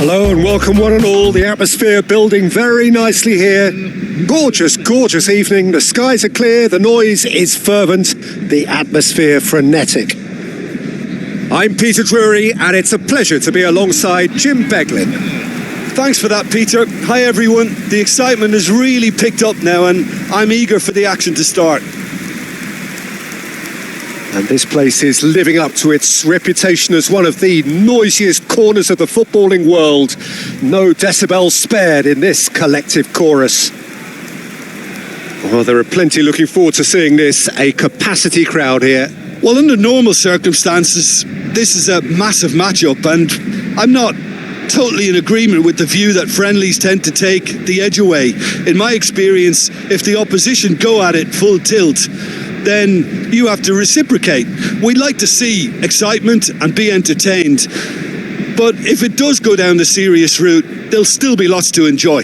Hello and welcome one and all. The atmosphere building very nicely here. Gorgeous, gorgeous evening. The skies are clear, the noise is fervent, the atmosphere frenetic. I'm Peter Drury and it's a pleasure to be alongside Jim Beglin. Thanks for that, Peter. Hi everyone. The excitement has really picked up now and I'm eager for the action to start. And this place is living up to its reputation as one of the noisiest corners of the footballing world. No decibels spared in this collective chorus. Well, there are plenty looking forward to seeing this, a capacity crowd here. Well, under normal circumstances, this is a massive matchup, and I'm not totally in agreement with the view that friendlies tend to take the edge away. In my experience, if the opposition go at it full tilt, then you have to reciprocate. We'd like to see excitement and be entertained, but if it does go down the serious route, there'll still be lots to enjoy.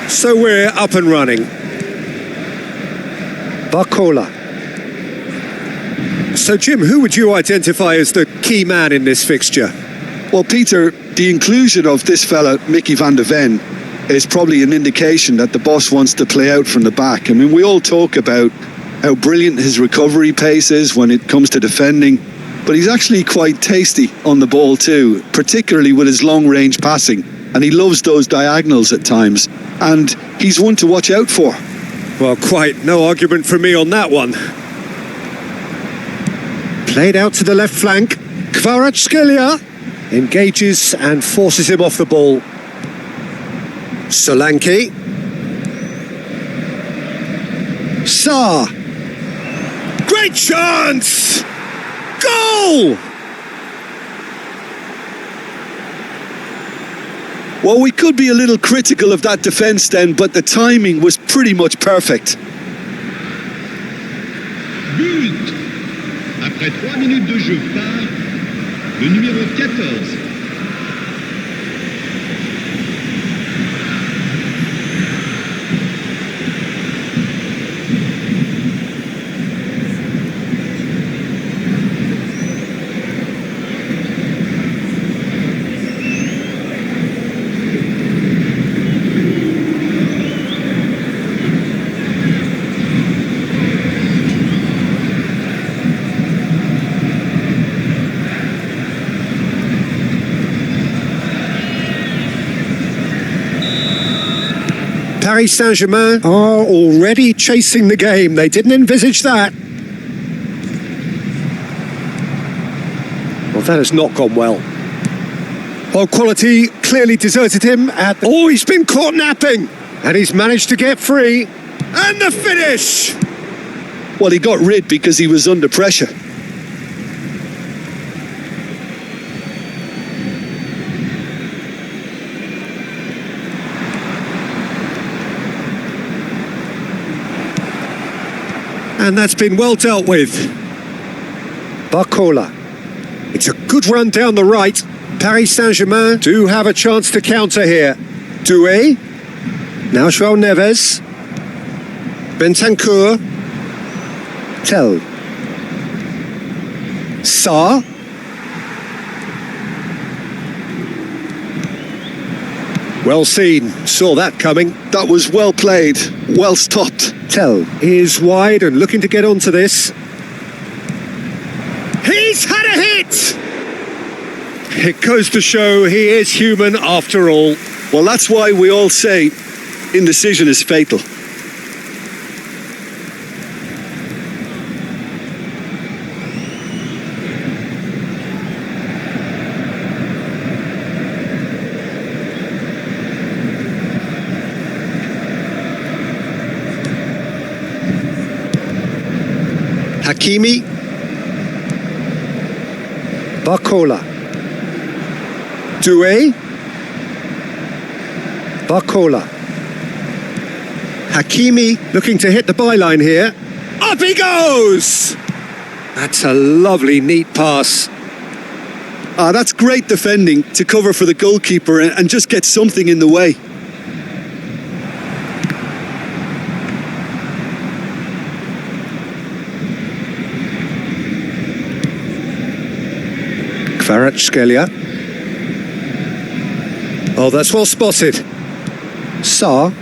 So we're up and running. Barcola. So Jim, who would you identify as the key man in this fixture? Well, Peter, the inclusion of this fella, Mickey van der Ven, is probably an indication that the boss wants to play out from the back. I mean, we all talk about how brilliant his recovery pace is when it comes to defending, but he's actually quite tasty on the ball too, particularly with his long-range passing. And he loves those diagonals at times. And he's one to watch out for. Well, quite no argument from me on that one. Played out to the left flank. Kvaratskhelia engages and forces him off the ball. Solanke. Sarr. Great chance! Goal! Well, we could be a little critical of that defence then, but the timing was pretty much perfect. But! Après 3 minutes de jeu part le numéro 14. Paris Saint-Germain are already chasing the game. They didn't envisage that. Well, that has not gone well. Well, quality clearly deserted him at... Oh, he's been caught napping! And he's managed to get free. And the finish! Well, he got rid because he was under pressure. And that's been well dealt with. Barcola. It's a good run down the right. Paris Saint-Germain do have a chance to counter here. Doué. Now João Neves. Bentancur. Tell. Sarr. Well seen. Saw that coming. That was well played. Well stopped. Tell is wide and looking to get onto this. He's had a hit! It goes to show he is human after all. Well, that's why we all say indecision is fatal. Hakimi. Barcola. Doué. Barcola. Hakimi looking to hit the byline here. Up he goes! That's a lovely, neat pass. That's great defending to cover for the goalkeeper and just get something in the way. Kvaratskhelia. Oh, that's well spotted. Sarr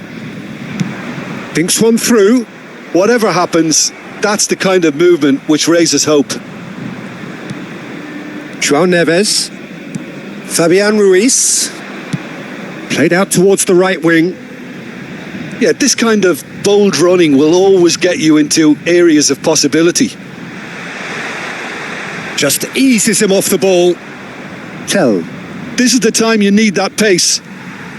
thinks one through. Whatever happens, that's the kind of movement which raises hope. João Neves. Fabian Ruiz. Played out towards the right wing. Yeah, this kind of bold running will always get you into areas of possibility. Just eases him off the ball. Tell. This is the time you need that pace.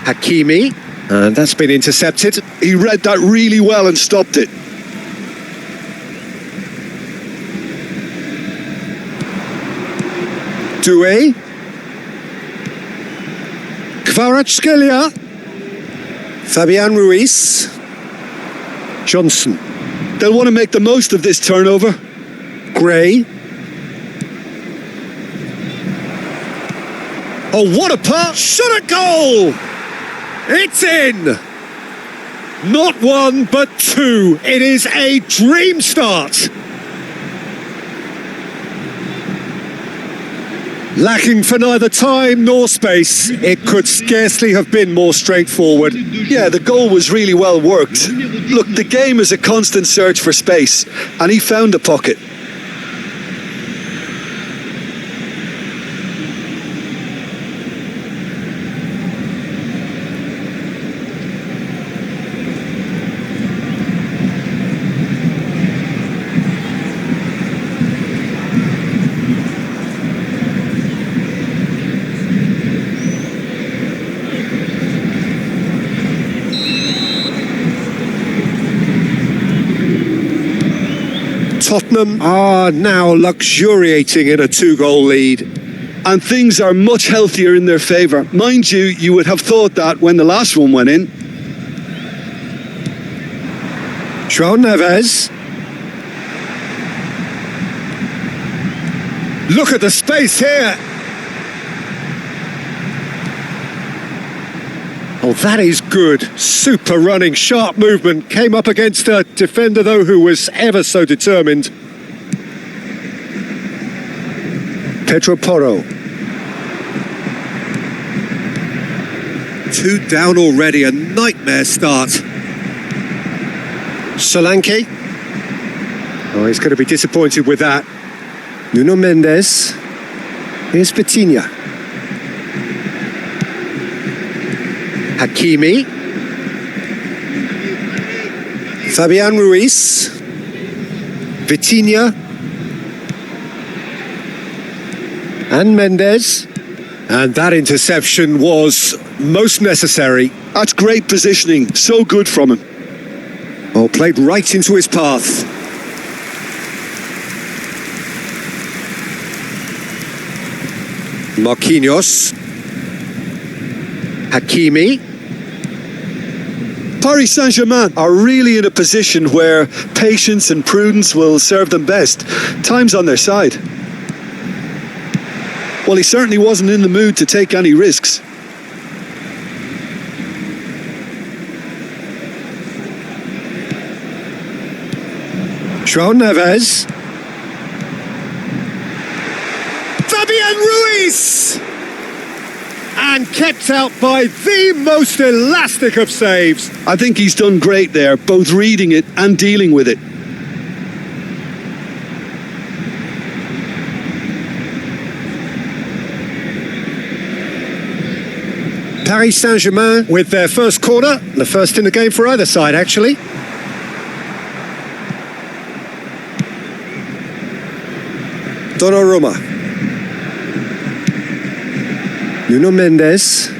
Hakimi. And that's been intercepted. He read that really well and stopped it. Doué. Kvaratskhelia. Fabian Ruiz. Johnson. They'll want to make the most of this turnover. Gray. Oh, what a pass! Shot at goal! It's in! Not one, but two. It is a dream start. Lacking for neither time nor space, it could scarcely have been more straightforward. Yeah, the goal was really well worked. Look, the game is a constant search for space, and he found the pocket. Tottenham are now luxuriating in a two-goal lead. And things are much healthier in their favour. Mind you, you would have thought that when the last one went in. João Neves. Look at the space here. Oh, that is good. Super running, sharp movement. Came up against a defender, though, who was ever so determined. Pedro Porro. 2 down already, a nightmare start. Solanke. Oh, he's going to be disappointed with that. Nuno Mendes. Here's Vitinha. Hakimi. Fabian Ruiz. Vitinha. And Mendes. And that interception was most necessary. That's great positioning. So good from him. Oh, played right into his path. Marquinhos. Hakimi. Paris Saint-Germain are really in a position where patience and prudence will serve them best. Time's on their side. Well, he certainly wasn't in the mood to take any risks. João Neves. Fabian Ruiz! And kept out by the most elastic of saves. I think he's done great there, both reading it and dealing with it. Paris Saint-Germain with their first corner, the first in the game for either side, actually. Donnarumma. Nuno Mendes.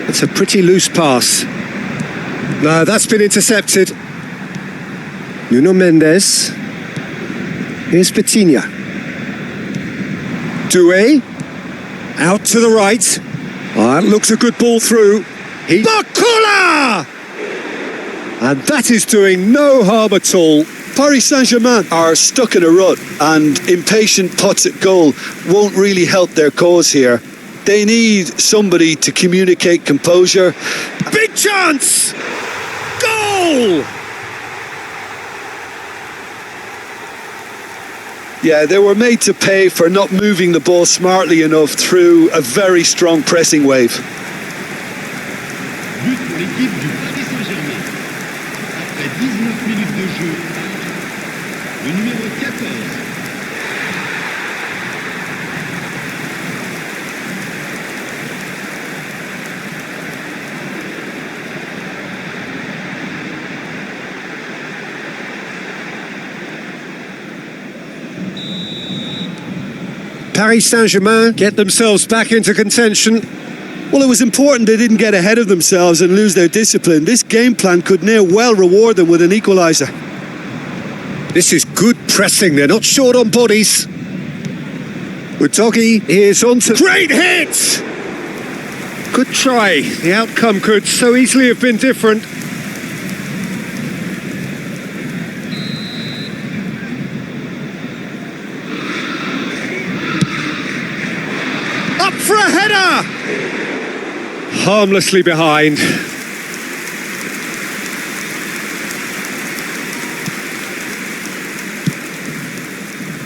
It's a pretty loose pass. No, that's been intercepted. Nuno Mendes. Here's Vitinha. Doué. Out to the right. That looks a good ball through. Barcola! And that is doing no harm at all. Paris Saint-Germain are stuck in a rut, and impatient pots at goal won't really help their cause here. They need somebody to communicate composure. Big chance! Goal! Yeah, they were made to pay for not moving the ball smartly enough through a very strong pressing wave. But pour l'équipe du Paris Saint-Germain. Après 19 minutes de jeu, le numéro 14. Paris Saint-Germain get themselves back into contention. Well, it was important they didn't get ahead of themselves and lose their discipline. This game plan could near well reward them with an equaliser. This is good pressing. They're not short on bodies. Udogi is on to... Great hit! Good try. The outcome could so easily have been different. Up for a header! Harmlessly behind.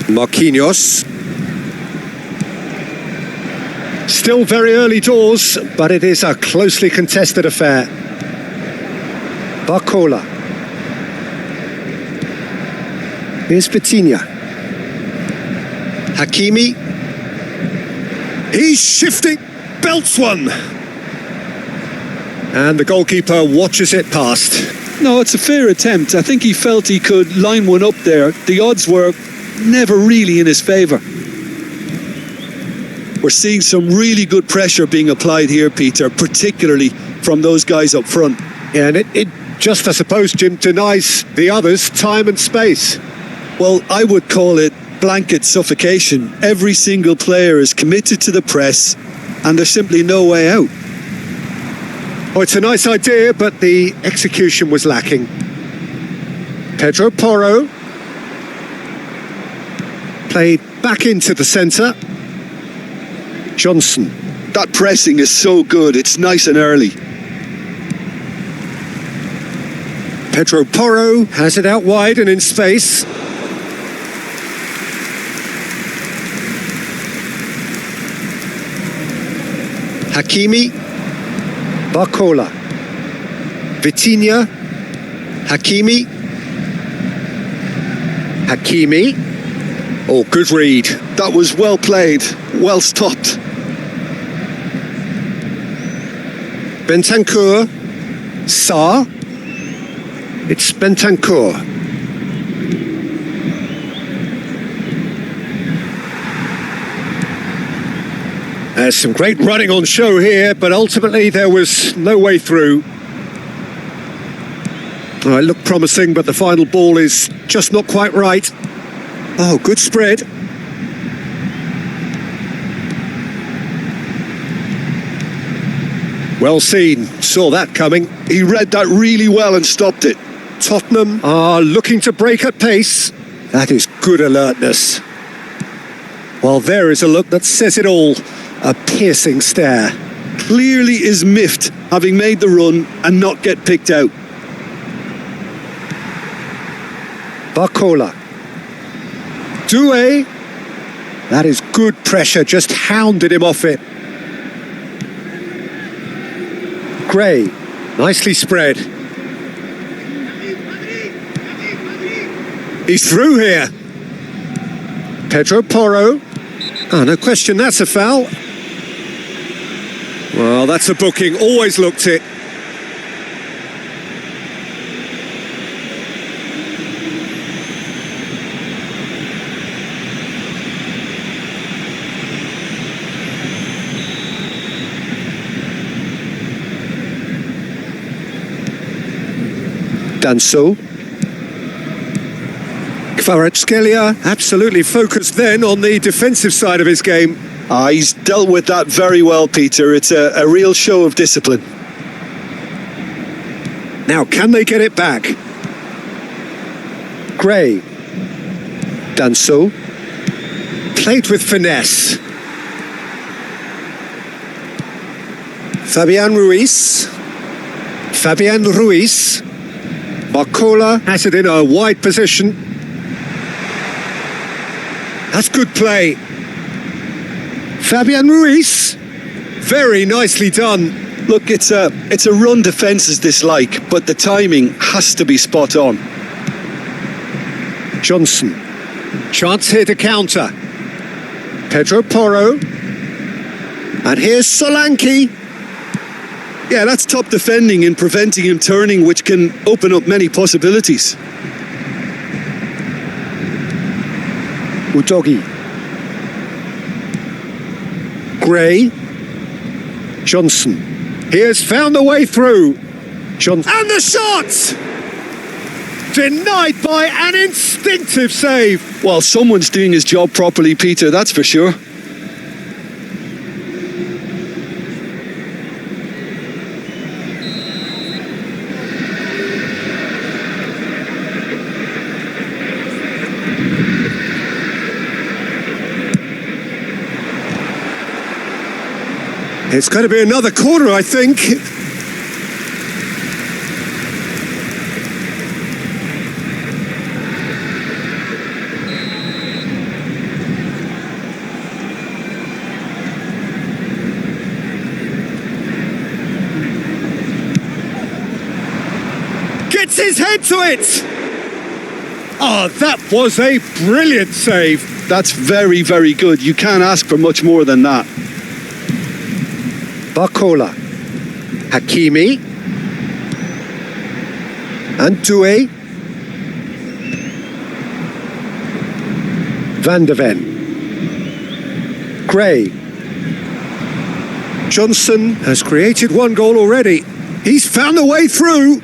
Marquinhos. Still very early doors, but it is a closely contested affair. Barcola. Here's Vitinha. Hakimi. He's shifting. Belts one. And the goalkeeper watches it past. No, it's a fair attempt. I think he felt he could line one up there. The odds were never really in his favour. We're seeing some really good pressure being applied here, Peter, particularly from those guys up front. Yeah, and it just, I suppose, Jim, denies the others time and space. Well, I would call it blanket suffocation. Every single player is committed to the press, and there's simply no way out. Oh, it's a nice idea, but the execution was lacking. Pedro Porro. Played back into the centre. Johnson. That pressing is so good, it's nice and early. Pedro Porro has it out wide and in space. Hakimi. Barcola. Vitinha. Hakimi. Hakimi. Oh, good read. That was well played, well stopped. Bentancur. Sarr. It's Bentancur. There's some great running on show here, but ultimately there was no way through. Oh, it looked promising, but the final ball is just not quite right. Oh, good spread. Well seen, saw that coming. He read that really well and stopped it. Tottenham are looking to break at pace. That is good alertness. Well, there is a look that says it all. A piercing stare. Clearly is miffed, having made the run and not get picked out. Barcola. Doué. That is good pressure, just hounded him off it. Gray, nicely spread. He's through here. Pedro Porro. Oh, no question, that's a foul. Well, that's a booking, always looked it. Danso. Kvaratskhelia absolutely focused then on the defensive side of his game. He's dealt with that very well, Peter. It's a real show of discipline. Now, can they get it back? Gray. Danso. Played with finesse. Fabian Ruiz. Barcola has it in a wide position. That's good play. Fabian Ruiz. Very nicely done. Look, it's a run defence's dislike, but the timing has to be spot on. Johnson. Chance here to counter. Pedro Porro. And here's Solanke. Yeah, that's top defending and preventing him turning, which can open up many possibilities. Udogi. Gray. Johnson. He has found the way through. Johnson. And the shot! Denied by an instinctive save. Well, someone's doing his job properly, Peter, that's for sure. It's going to be another corner, I think. Gets his head to it. Oh, that was a brilliant save. That's very, very good. You can't ask for much more than that. Barcola, Hakimi, and Doué, Van de Ven, Gray. Johnson has created one goal already. He's found a way through.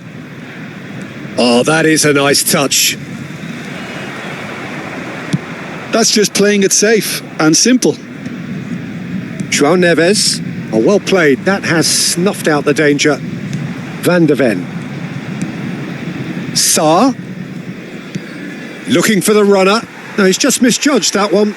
Oh, that is a nice touch. That's just playing it safe and simple. João Neves. Oh, well played. That has snuffed out the danger. Van de Ven. Sarr. Looking for the runner. No, he's just misjudged that one.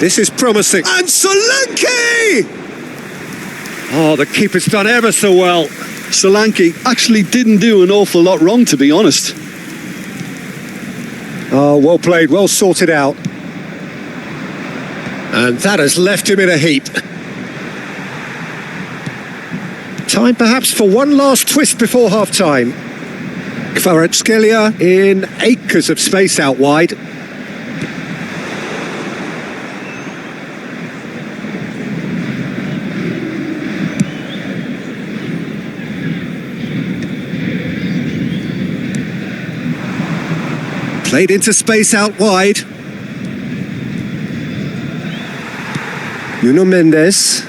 This is promising. And Solanke! Oh, the keeper's done ever so well. Solanke actually didn't do an awful lot wrong, to be honest. Oh, well played, well sorted out. And that has left him in a heap. Time perhaps for one last twist before half-time. Kvaratskhelia in acres of space out wide. Played into space out wide. Nuno Mendes.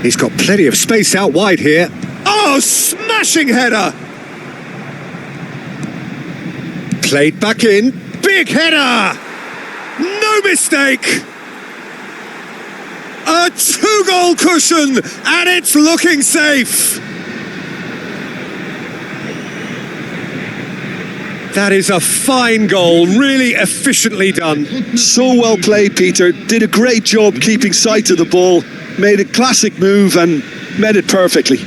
He's got plenty of space out wide here. Oh, smashing header! Played back in. Big header! No mistake! A 2-goal cushion, and it's looking safe. That is a fine goal, really efficiently done. So well played, Peter. Did a great job keeping sight of the ball. Made a classic move and met it perfectly.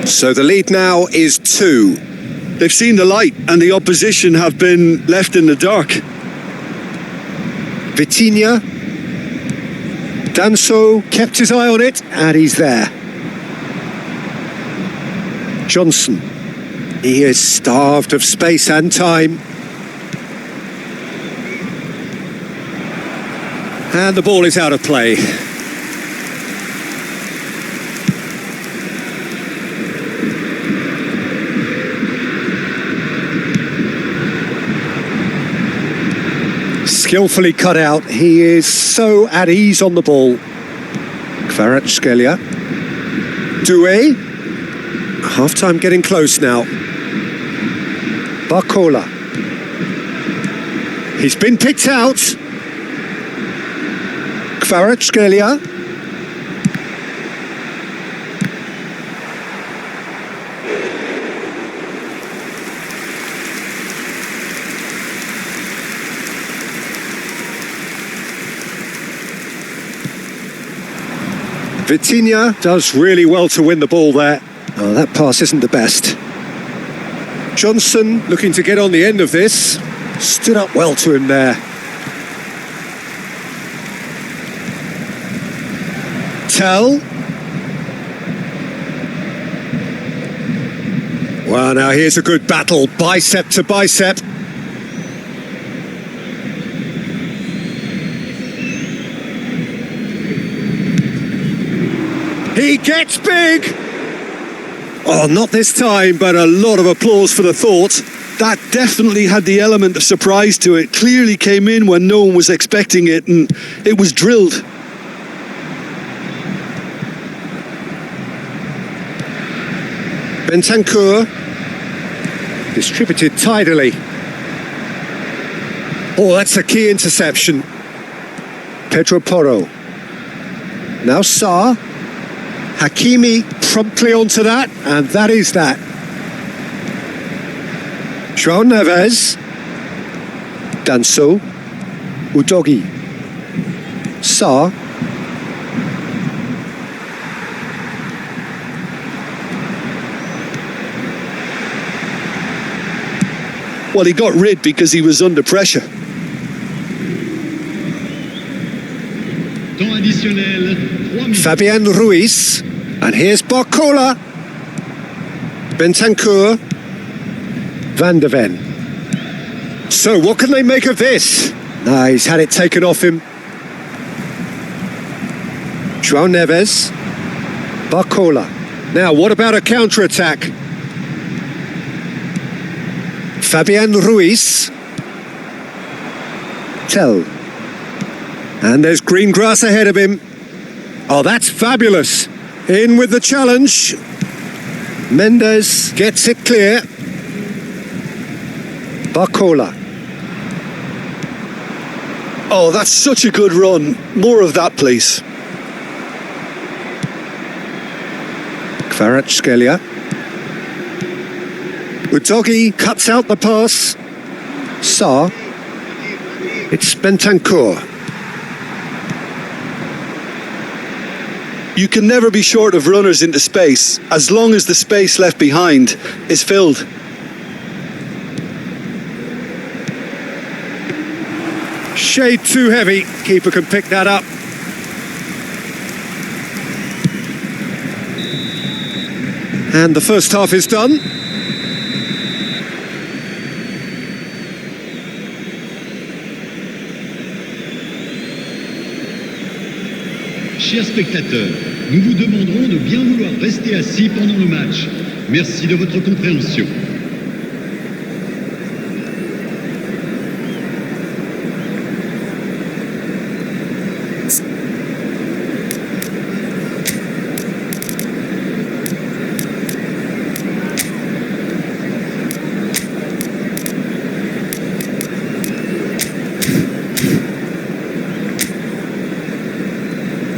So the lead now is 2. They've seen the light and the opposition have been left in the dark. Vitinha. Danso kept his eye on it, and he's there. Johnson. He is starved of space and time. And the ball is out of play. Skillfully cut out. He is so at ease on the ball. Kvaratskhelia. Doué. Half-time getting close now. Barcola. He's been picked out. Kvaratskhelia. Vitinha does really well to win the ball there. Oh, that pass isn't the best. Johnson looking to get on the end of this. Stood up well to him there. Tell. Well, now here's a good battle, bicep to bicep. He gets big! Oh, not this time, but a lot of applause for the thought. That definitely had the element of surprise to it. Clearly came in when no one was expecting it, and it was drilled. Bentancur. Distributed tidily. Oh, that's a key interception. Pedro Porro. Now Sarr. Hakimi promptly onto that, and that is that. João Neves. Danso. Udogi. Sarr. Well, he got rid because he was under pressure. Temps additionnel, 3 minutes. Fabian Ruiz. And here's Barcola. Bentancur. Van de Ven. So what can they make of this? Ah, he's had it taken off him. João Neves. Barcola. Now, what about a counter-attack? Fabian Ruiz. Tell. And there's green grass ahead of him. Oh, that's fabulous. In with the challenge. Mendes gets it clear. Barcola. Oh, that's such a good run. More of that, please. Kvaratskhelia. Udogi cuts out the pass. Sarr. It's Bentancur. You can never be short of runners into space, as long as the space left behind is filled. Shade too heavy. Keeper can pick that up. And the first half is done. Chers spectateurs, nous vous demanderons de bien vouloir rester assis pendant le match. Merci de votre compréhension.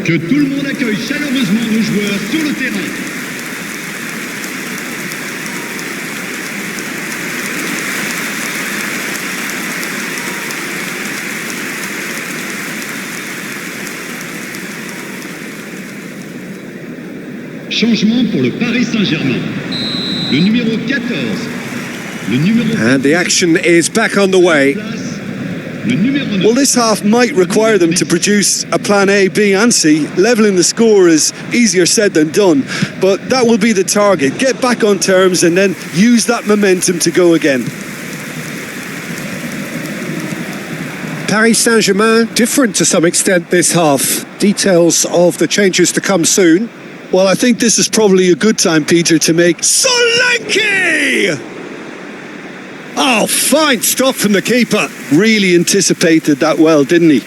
Que tout le monde accueille chaleureusement nos joueurs sur le terrain. Changement pour le Paris Saint-Germain. Le numéro 14. Le numéro And the action is back on the way. le numéro 9. Well, this half might require them to produce a plan A, B and C. Levelling the score is easier said than done, but that will be the target. Get back on terms and then use that momentum to go again. Paris Saint-Germain different to some extent this half. Details of the changes to come soon. Well, I think this is probably a good time, Peter, to make... Solanke! Oh, fine stop from the keeper. Really anticipated that well, didn't he?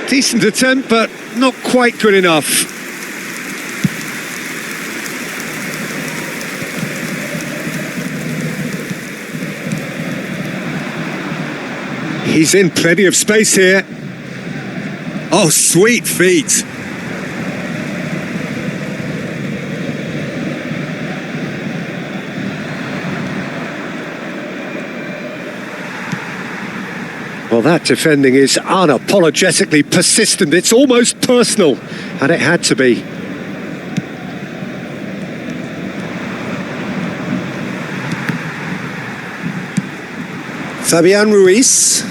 Decent attempt, but not quite good enough. He's in plenty of space here. Oh, sweet feet. Well, that defending is unapologetically persistent. It's almost personal, and it had to be. Fabian Ruiz.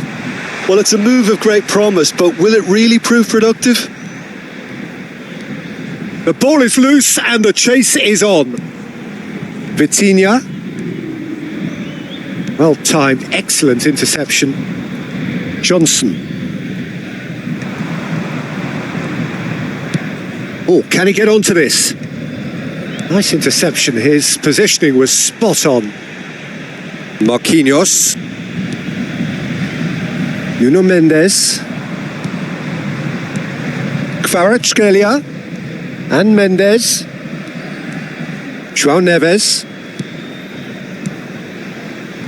Well, it's a move of great promise, but will it really prove productive? The ball is loose and the chase is on. Vitinha. Well timed, excellent interception. Johnson. Oh, can he get onto this? Nice interception. His positioning was spot on. Marquinhos. Nuno Mendes. Kvaratskhelia. And Mendes. João Neves.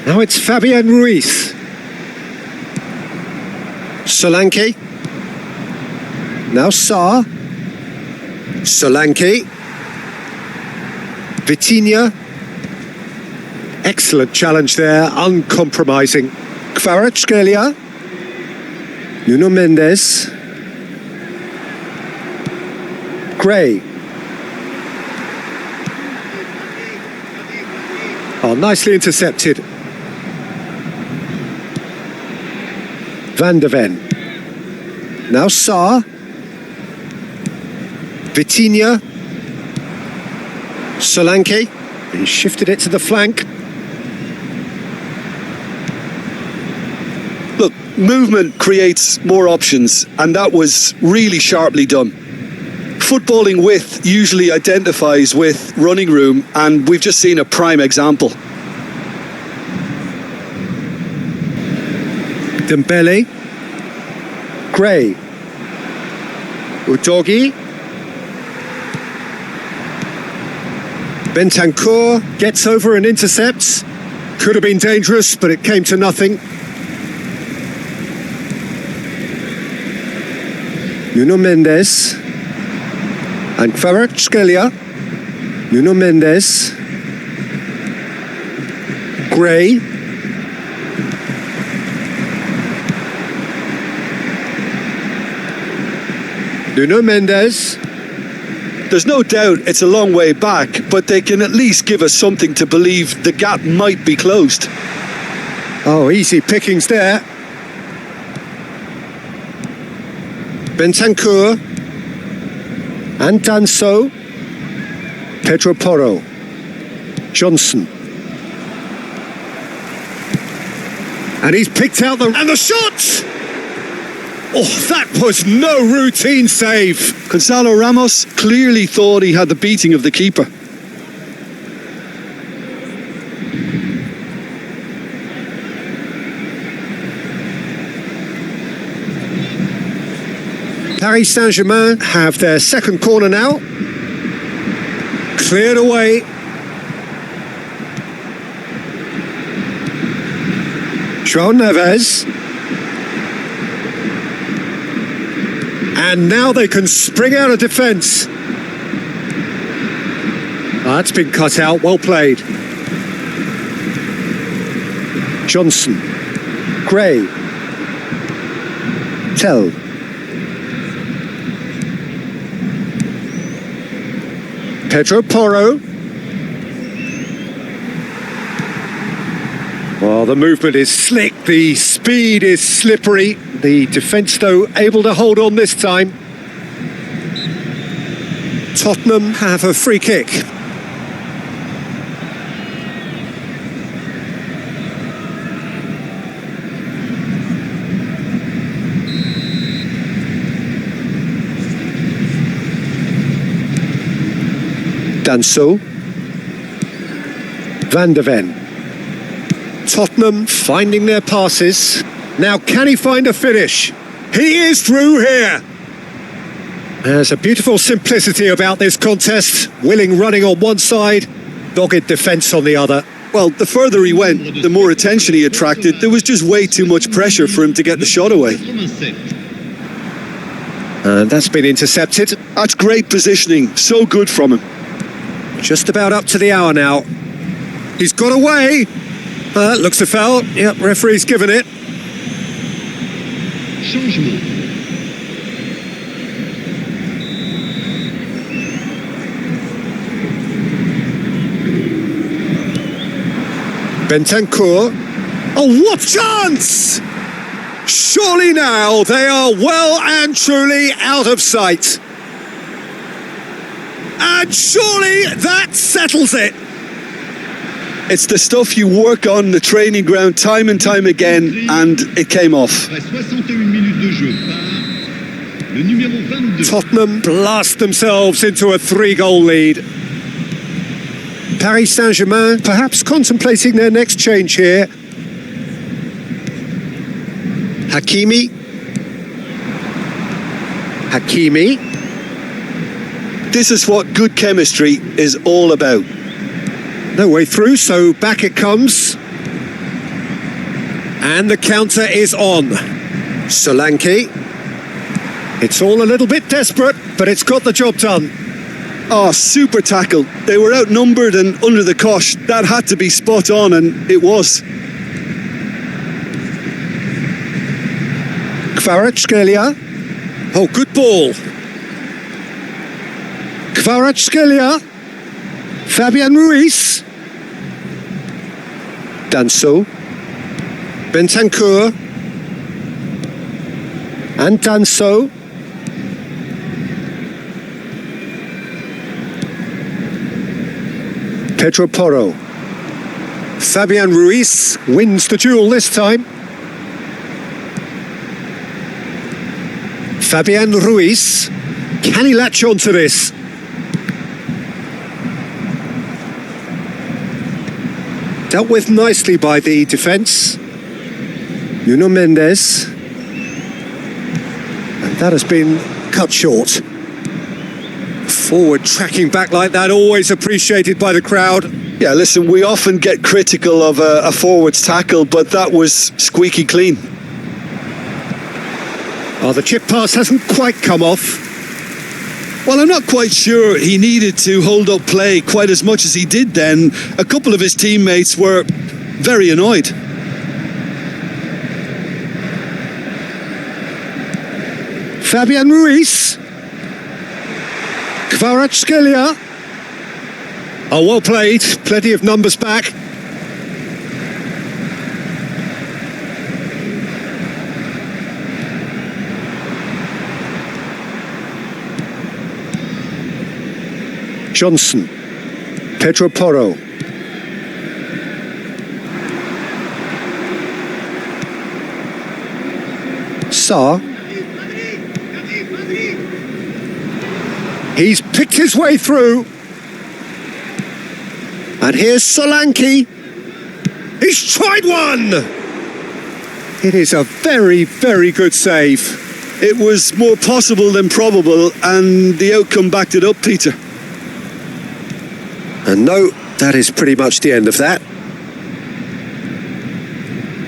Now it's Fabian Ruiz. Solanke. Now Sarr. Solanke. Vitinha. Excellent challenge there, uncompromising. Kvaratskhelia. Nuno Mendes. Gray. Oh, nicely intercepted. Van de Ven. Now Sarr. Vitinha. Solanke. He shifted it to the flank. Look, movement creates more options, and that was really sharply done. Footballing width usually identifies with running room, and we've just seen a prime example. Dembele. Gray. Udogi. Bentancur gets over and intercepts. Could have been dangerous, but it came to nothing. Nuno Mendes. And Kvaratskhelia. Nuno Mendes. Gray. Nuno Mendes. There's no doubt it's a long way back, but they can at least give us something to believe the gap might be closed. Oh, easy pickings there. Bentancur. And Danso. Pedro Porro. Johnson. And he's picked out and the shot! Oh, that was no routine save. Gonzalo Ramos clearly thought he had the beating of the keeper. Paris Saint-Germain have their second corner now. Cleared away. João Neves. And now they can spring out of defence. That's been cut out, well played. Johnson. Gray. Tell. Pedro Porro. Well, the movement is slick, the speed is slippery. The defence, though, able to hold on this time. Tottenham have a free kick. Danso. Van de Ven. Tottenham finding their passes. Now can he find a finish? He is through here. There's a beautiful simplicity about this contest. Willing running on one side, dogged defence on the other. Well, the further he went, the more attention he attracted. There was just way too much pressure for him to get the shot away. And that's been intercepted. That's great positioning. So good from him. Just about up to the hour now. He's got away. Looks a foul. Yep, referee's given it. Changement. Bentancur. Oh, what chance! Surely now they are well and truly out of sight. And surely that settles it. It's the stuff you work on the training ground time and time again, and it came off. Tottenham blast themselves into a 3-goal lead. Paris Saint-Germain perhaps contemplating their next change here. Hakimi. This is what good chemistry is all about. No way through, so back it comes. And the counter is on. Solanke. It's all a little bit desperate, but it's got the job done. Oh, super tackle. They were outnumbered and under the cosh. That had to be spot on, and it was. Kvaratskhelia. Oh, good ball. Kvaratskhelia. Fabian Ruiz. Danso. Bentancur. And Danso. Pedro Porro. Fabian Ruiz wins the duel this time. Fabian Ruiz. Can he latch on to this? Dealt with nicely by the defence. Nuno Mendes. And that has been cut short. Forward tracking back like that, always appreciated by the crowd. Yeah, listen, we often get critical of a forward's tackle, but that was squeaky clean. Oh, the chip pass hasn't quite come off. Well, I'm not quite sure he needed to hold up play quite as much as he did then. A couple of his teammates were very annoyed. Fabian Ruiz. Kvaratskhelia. Oh, well played. Plenty of numbers back. Johnson. Pedro Porro. Sarr. He's picked his way through. And here's Solanke. He's tried one. It is a very, very good save. It was more possible than probable, and the outcome backed it up, Peter. And no, that is pretty much the end of that.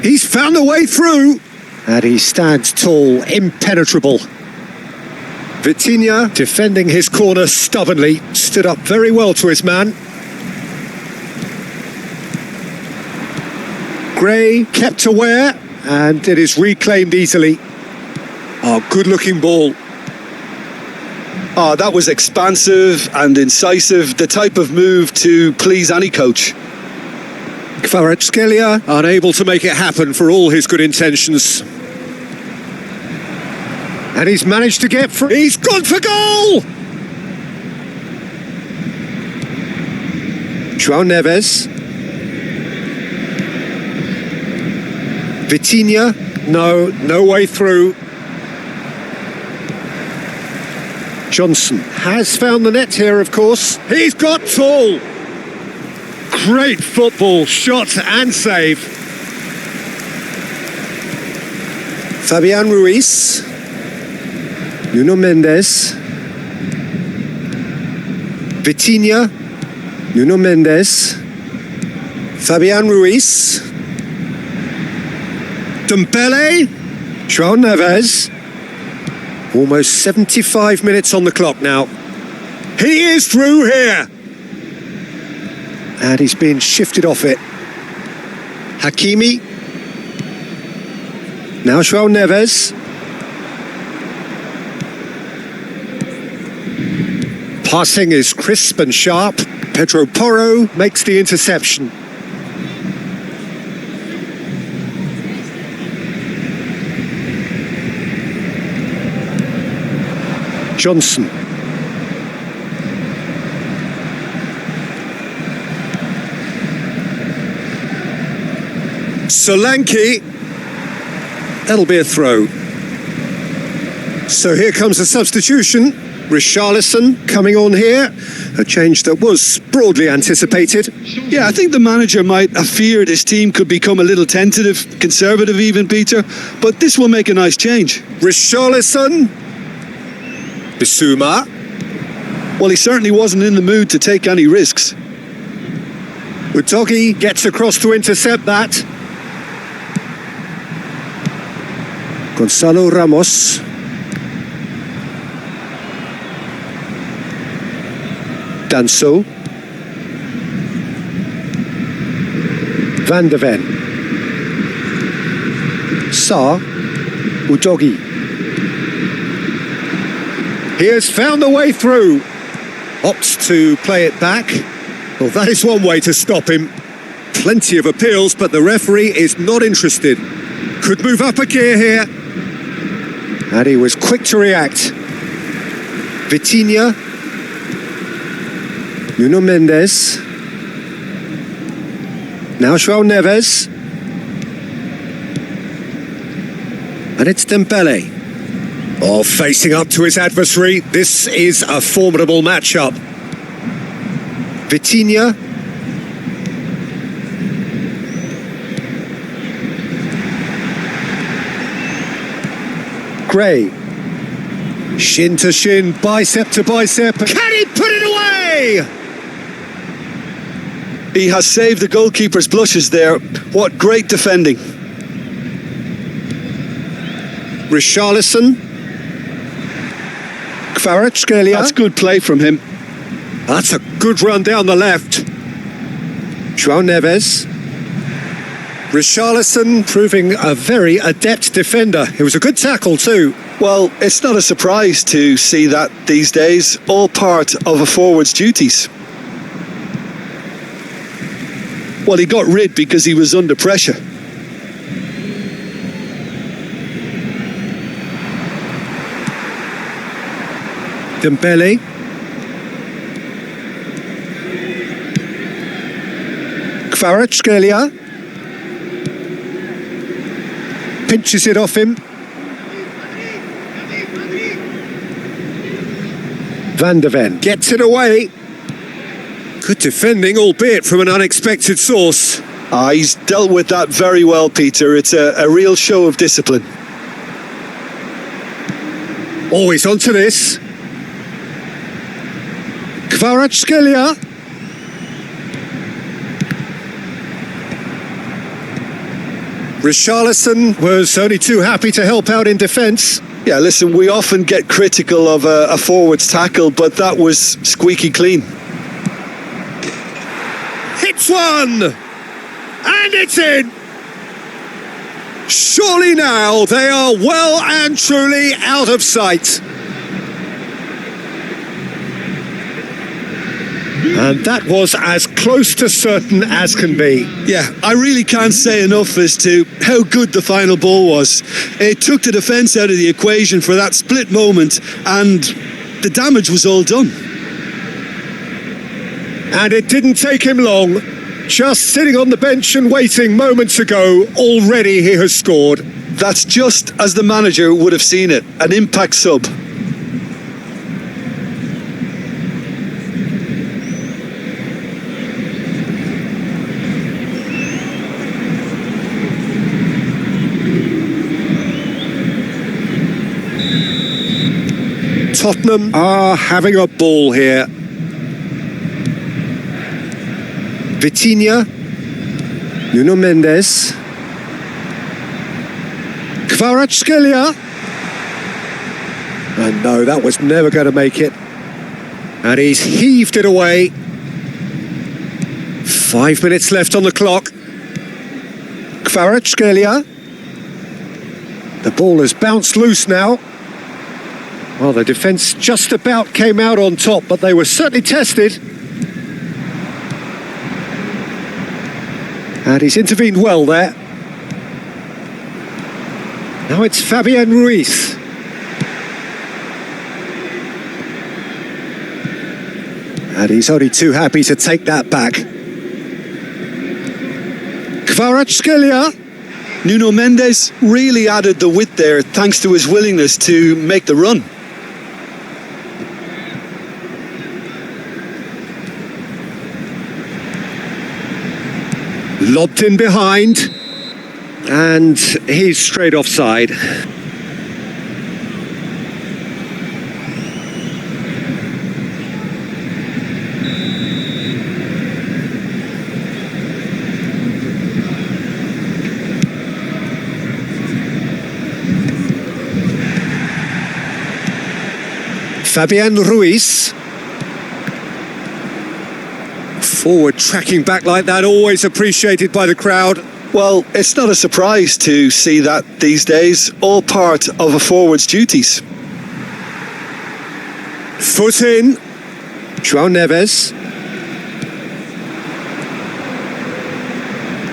He's found a way through. And he stands tall, impenetrable. Vitinha defending his corner stubbornly, stood up very well to his man. Gray kept aware, and it is reclaimed easily. Oh, good-looking ball. Oh, that was expansive and incisive, the type of move to please any coach. Kvaratskhelia unable to make it happen for all his good intentions. And he's managed to get through. He's gone for goal! João Neves. Vitinha. No way through. Johnson has found the net here, of course. He's got tall. Great football, shot and save. Fabian Ruiz. Nuno Mendes. Vitinha. Nuno Mendes. Fabian Ruiz. Dembele. João Neves. Almost 75 minutes on the clock now. He is through here. And he's been shifted off it. Hakimi. Now João Neves. Passing is crisp and sharp. Pedro Porro makes the interception. Johnson. Solanke. That'll be a throw. So here comes a substitution. Richarlison coming on here. A change that was broadly anticipated. Yeah, I think the manager might have feared his team could become a little tentative, conservative even, Peter. But this will make a nice change. Richarlison. Bissouma. Well, he certainly wasn't in the mood to take any risks. Udogie gets across to intercept that. Gonzalo Ramos. Danso. Van de Ven. Sarr. Udogie. He has found the way through. Opts to play it back. Well, that is one way to stop him. Plenty of appeals, but the referee is not interested. Could move up a gear here. And he was quick to react. Vitinha. Nuno Mendes. Now João Neves. And it's Dembele. Oh, facing up to his adversary. This is a formidable matchup. Vitinha. Gray. Shin to shin, bicep to bicep. Can he put it away? He has saved the goalkeeper's blushes there. What great defending. Richarlison. Kvaratskhelia. That's good play from him. That's a good run down the left. João Neves. Richarlison proving a very adept defender. It was a good tackle too. Well, it's not a surprise to see that these days, all part of a forward's duties. Well, he got rid because he was under pressure. Dembele. Kvaratskhelia. Pinches it off him. Van de Ven gets it away. Good defending, albeit from an unexpected source. He's dealt with that very well, Peter. It's a real show of discipline. Always onto this. Kvaratskhelia. Richarlison was only too happy to help out in defence. Yeah, listen, we often get critical of a forward's tackle, but that was squeaky clean. Hits one! And it's in! Surely now they are well and truly out of sight. And that was as close to certain as can be. Yeah, I really can't say enough as to how good the final ball was. It took the defence out of the equation for that split moment, and the damage was all done. And it didn't take him long. Just sitting on the bench and waiting moments ago, already he has scored. That's just as the manager would have seen it, an impact sub. Tottenham are having a ball here. Vitinha, Nuno Mendes, Kvaratskhelia. And no, that was never going to make it. And he's heaved it away. 5 minutes left on the clock. Kvaratskhelia. The ball has bounced loose now. Well, the defence just about came out on top, but they were certainly tested. And he's intervened well there. Now it's Fabian Ruiz. And he's only too happy to take that back. Kvaratskhelia. Nuno Mendes really added the width there thanks to his willingness to make the run. Lobbed in behind, and he's straight offside. Fabian Ruiz. Forward tracking back like that, always appreciated by the crowd. Well, it's not a surprise to see that these days, all part of a forward's duties. Foot in, João Neves.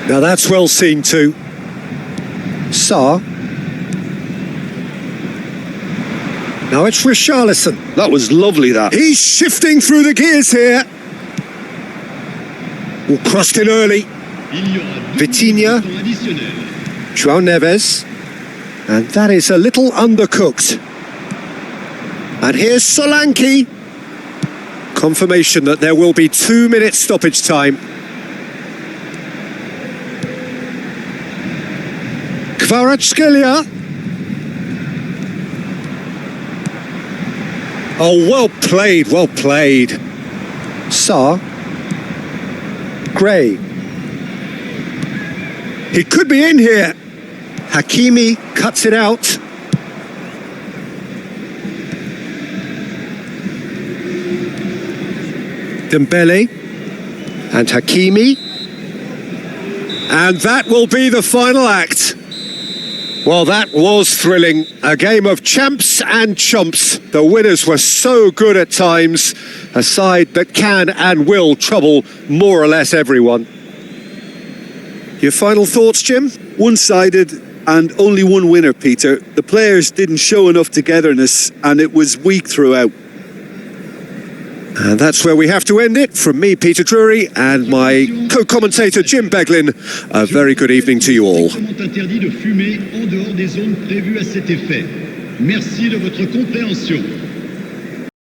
Now that's well seen too. Sarr. Now it's Richarlison. That was lovely, that. He's shifting through the gears here. Well, crossed in early. Vitinha, João Neves, and that is a little undercooked. And here's Solanke. Confirmation that there will be 2 minutes stoppage time. Kvaratskhelia. Oh, well played, well played. Sarr. Gray. He could be in here. Hakimi cuts it out. Dembele and Hakimi. And that will be the final act. Well, that was thrilling. A game of champs and chumps. The winners were so good at times. A side that can and will trouble more or less everyone. Your final thoughts, Jim? One-sided and only one winner, Peter. The players didn't show enough togetherness and it was weak throughout. And that's where we have to end it. From me, Peter Drury, and my co-commentator, Jim Beglin, a very good evening to you all. Interdit de fumer en dehors des zones prévues à cet effet. Merci de votre compréhension.